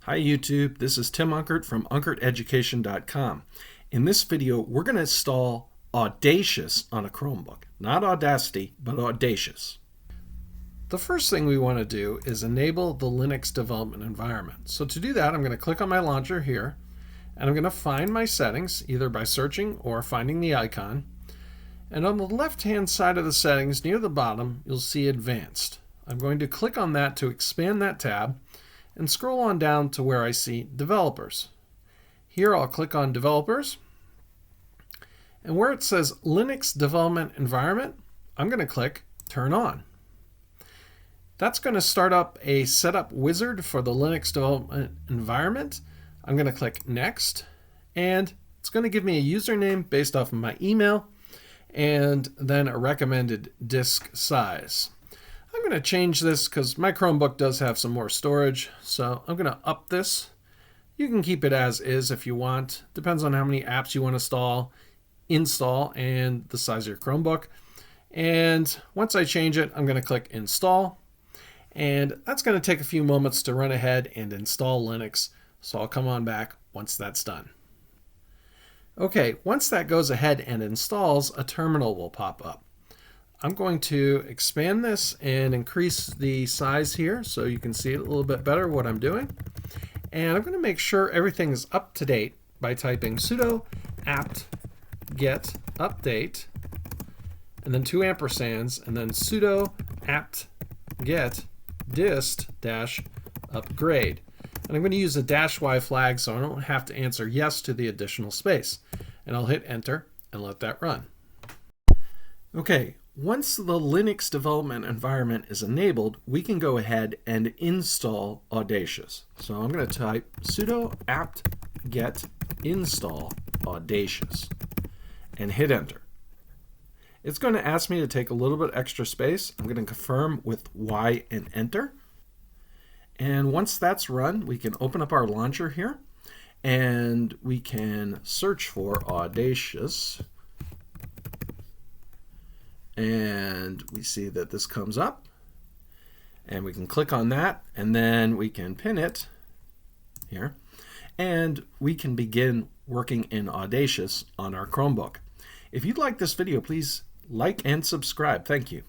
Hi YouTube, this is Tim Unkert from UnkertEducation.com. In this video, we're going to install Audacious on a Chromebook. Not Audacity, but Audacious. The first thing we want to do is enable the Linux development environment. So to do that, I'm going to click on my launcher here, and I'm going to find my settings, either by searching or finding the icon. And on the left-hand side of the settings, near the bottom, you'll see Advanced. I'm going to click on that to expand that tab, and scroll on down to where I see Developers. Here I'll click on Developers, and where it says Linux Development Environment, I'm going to click Turn On. That's going to start up a setup wizard for the Linux development environment. I'm going to click Next, and it's going to give me a username based off of my email, and then a recommended disk size. I'm going to change this because my Chromebook does have some more storage, so I'm going to up this. You can keep it as is if you want. Depends on how many apps you want to install, and the size of your Chromebook. And once I change it, I'm going to click Install. And that's going to take a few moments to run ahead and install Linux, so I'll come on back once that's done. Okay, once that goes ahead and installs, a terminal will pop up. I'm going to expand this and increase the size here so you can see it a little bit better what I'm doing. And I'm going to make sure everything is up to date by typing sudo apt get update and then 2 ampersands and then sudo apt get dist dash upgrade. And I'm going to use a -y flag so I don't have to answer yes to the additional space. And I'll hit enter and let that run. Okay. Once the Linux development environment is enabled, we can go ahead and install Audacious. So I'm going to type sudo apt get install Audacious and hit enter. It's going to ask me to take a little bit extra space. I'm going to confirm with Y and enter. And once that's run, we can open up our launcher here and we can search for Audacious. And we see that this comes up, and we can click on that, and then we can pin it here, and we can begin working in Audacious on our Chromebook. If you'd like this video, please like and subscribe. Thank you.